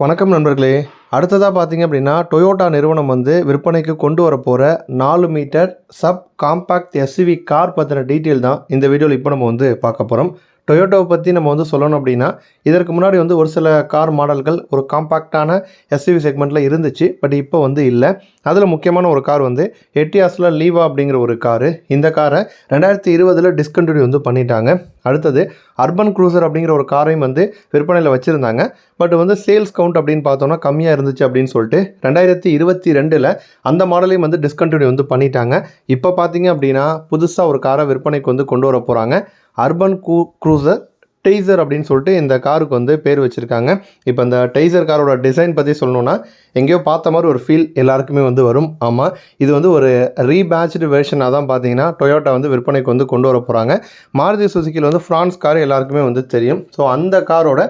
வணக்கம் நண்பர்களே. அடுத்ததாக பார்த்தீங்க அப்படின்னா டொயோட்டா நிறுவனம் வந்து விற்பனைக்கு கொண்டு வர போகிற 4 metre sub compact SUV car பற்றின டீட்டெயில் தான் இந்த வீடியோவில் இப்போ நம்ம வந்து பார்க்க போகிறோம். டொயோட்டாவை பற்றி நம்ம வந்து சொல்லணும் அப்படின்னா இதற்கு முன்னாடி வந்து ஒரு சில கார் மாடல்கள் ஒரு காம்பேக்டான எஸ்யூவி செக்மெண்ட்டில் இருந்துச்சு. பட் இப்போ வந்து இல்லை. அதில் முக்கியமான ஒரு கார் வந்து எட்டியாஸில் லீவா அப்படிங்கிற ஒரு காரு. இந்த காரை 2020 டிஸ்கண்டினியூ வந்து பண்ணிட்டாங்க. அடுத்தது அர்பன் க்ரூசர் அப்படிங்கிற ஒரு காரையும் வந்து விற்பனையில் வச்சுருந்தாங்க. பட் வந்து சேல்ஸ் கவுண்ட் அப்படின்னு பார்த்தோன்னா கம்மியாக இருந்துச்சு அப்படின்னு சொல்லிட்டு 2022 அந்த மாடலையும் வந்து டிஸ்கண்டினியூ வந்து பண்ணிட்டாங்க. இப்போ பார்த்தீங்க அப்படின்னா புதுசாக ஒரு காரை விற்பனைக்கு வந்து கொண்டு வர போகிறாங்க. அர்பன் க்ரூசர் டெய்சர் அப்படின்னு சொல்லிட்டு இந்த காருக்கு வந்து பேர் வச்சுருக்காங்க. இப்போ இந்த டெய்சர் காரோட டிசைன் பற்றி சொல்லணுன்னா எங்கேயோ பார்த்த மாதிரி ஒரு ஃபீல் எல்லாருக்குமே வந்து வரும். ஆமாம், இது வந்து ஒரு ரீபேட்ச்டு வெர்ஷனாக தான் பார்த்தீங்கன்னா டொயோட்டா வந்து விற்பனைக்கு வந்து கொண்டு வர போகிறாங்க. மாருதி சுசுக்கியில் வந்து ஃப்ரான்ஸ் கார் எல்லாருக்குமே வந்து தெரியும். ஸோ அந்த காரோட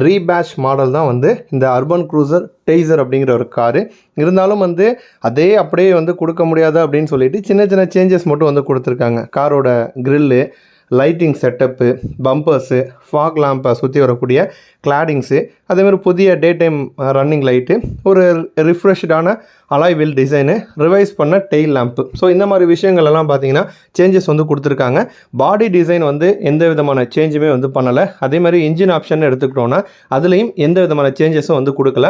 ரீபேட்ச் மாடல் தான் வந்து இந்த அர்பன் க்ரூசர் டெய்சர் அப்படிங்கிற ஒரு காரு. இருந்தாலும் வந்து அதே அப்படியே வந்து கொடுக்க முடியாது அப்படின்னு சொல்லிட்டு சின்ன சின்ன சேஞ்சஸ் மட்டும் வந்து கொடுத்துருக்காங்க. காரோட கிரில்லு, லைட்டிங் செட்டப்பு, பம்பர்ஸு, ஃபாக் லேம்பை சுற்றி வரக்கூடிய கிளாடிங்ஸு, அதேமாதிரி புதிய டே டைம் ரன்னிங் லைட்டு, ஒரு ரிஃப்ரெஷ்டான அலாய் வீல் டிசைனு, ரிவைஸ் பண்ண டெயில் லேம்ப்பு. ஸோ இந்த மாதிரி விஷயங்கள் எல்லாம் பார்த்தீங்கன்னா சேஞ்சஸ் வந்து கொடுத்துருக்காங்க. பாடி டிசைன் வந்து எந்த விதமான சேஞ்சுமே வந்து பண்ணலை. அதே மாதிரி இன்ஜின் ஆப்ஷன் எடுத்துக்கிட்டோன்னா அதுலேயும் எந்த விதமான சேஞ்சஸும் வந்து கொடுக்கல.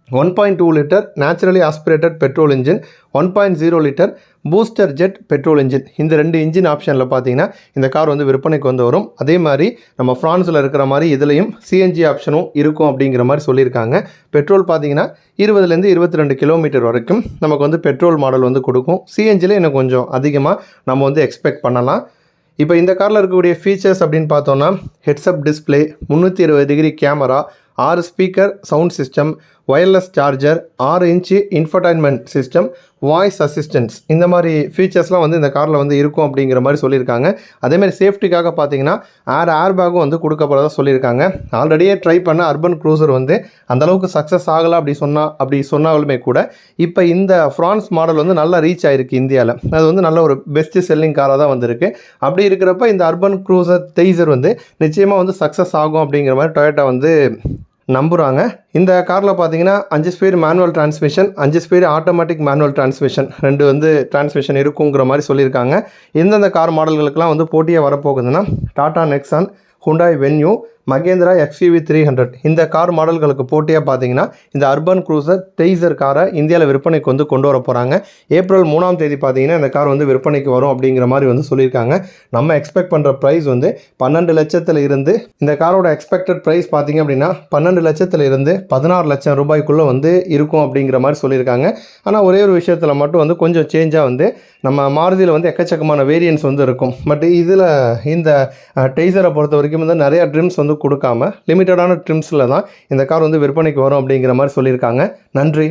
1.2 litre naturally aspirated petrol engine, 1.0 litre booster jet petrol engine, இந்த 2 இன்ஜின் ஆப்ஷனில் பார்த்தீங்கன்னா இந்த கார் வந்து விற்பனைக்கு வந்து வரும். அதே மாதிரி நம்ம ஃப்ரான்ஸில் இருக்கிற மாதிரி இதுலேயும் சிஎன்ஜி ஆப்ஷனும் இருக்கும் அப்படிங்கிற மாதிரி சொல்லியிருக்காங்க. பெட்ரோல் பார்த்தீங்கன்னா 20லேருந்து 22 கிலோமீட்டர் வரைக்கும் நமக்கு வந்து பெட்ரோல் மாடல் வந்து கொடுக்கும். சிஎன்ஜியில் இன்னும் கொஞ்சம் அதிகமாக நம்ம வந்து எக்ஸ்பெக்ட் பண்ணலாம். இப்போ இந்த காரில் இருக்கக்கூடிய ஃபீச்சர்ஸ் அப்படின்னு பார்த்தோன்னா heads up display, 360 degree camera, 6 speaker sound system, wireless charger, 6 inch infotainment system, voice assistance, இந்த மாதிரி ஃபீச்சர்ஸ்லாம் வந்து இந்த காரில் வந்து இருக்கும் அப்படிங்கிற மாதிரி சொல்லியிருக்காங்க. அதேமாதிரி சேஃப்டிக்காக பார்த்தீங்கன்னா ஏர் பேக்கும் வந்து கொடுக்கப்படுறதா சொல்லியிருக்காங்க. ஆல்ரெடியே ட்ரை பண்ண அர்பன் க்ரூசர் வந்து அந்தளவுக்கு சக்ஸஸ் ஆகலை அப்படி சொன்னாலுமே கூட இப்போ இந்த ஃப்ரான்ஸ் மாடல் வந்து நல்லா ரீச் ஆகிருக்கு இந்தியாவில். அது வந்து நல்ல ஒரு பெஸ்ட் செல்லிங் காராக தான் வந்திருக்கு. அப்படி இருக்கிறப்ப இந்த அர்பன் க்ரூசர் டெய்சர் வந்து நிச்சயமாக வந்து சக்ஸஸ் ஆகும் அப்படிங்கிற மாதிரி டொயோட்டா வந்து நம்புகிறாங்க. இந்த காரில் பார்த்தீங்கன்னா 5 speed manual transmission, 5 speed automatic manual transmission, 2 வந்து டிரான்ஸ்மிஷன் இருக்குங்கிற மாதிரி சொல்லியிருக்காங்க. எந்தெந்த கார் மாடல்களுக்கெல்லாம் வந்து போட்டியாக வரப்போகுதுன்னா Tata Nexon, Hyundai Venue, Mahindra XUV 300 இந்த கார் மாடல்களுக்கு போட்டியாக பார்த்தீங்கன்னா இந்த அர்பன் க்ரூசர் டெய்சர் காரை இந்தியாவில் விற்பனைக்கு வந்து கொண்டு வர போகிறாங்க. ஏப்ரல் 3ஆம் தேதி பார்த்தீங்கன்னா இந்த கார் வந்து விற்பனைக்கு வரும் அப்படிங்கிற மாதிரி வந்து சொல்லியிருக்காங்க. நம்ம எக்ஸ்பெக்ட் பண்ணுற ப்ரைஸ் வந்து 12 லட்சத்தில் இருந்து இந்த காரோட எக்ஸ்பெக்டட் ப்ரைஸ் பார்த்தீங்க அப்படின்னா 12 லட்சத்தில் இருந்து 16 லட்சம் ரூபாய்க்குள்ளே வந்து இருக்கும் அப்படிங்கிற மாதிரி சொல்லியிருக்காங்க. ஆனால் ஒரே ஒரு விஷயத்தில் மட்டும் வந்து கொஞ்சம் சேஞ்சாக வந்து நம்ம மாருதியில் வந்து எக்கச்சக்கமான வேரியன்ஸ் வந்து இருக்கும். பட் இதில் இந்த டெய்சரை பொறுத்த வரைக்கும் வந்து நிறையா ட்ரிம்ஸ் வந்து கொடுக்காம லிமிட்டடான ட்ரிம்ஸில் தான் இந்த கார் வந்து விற்பனைக்கு வரும் அப்படிங்கிற மாதிரி சொல்லியிருக்காங்க. நன்றி.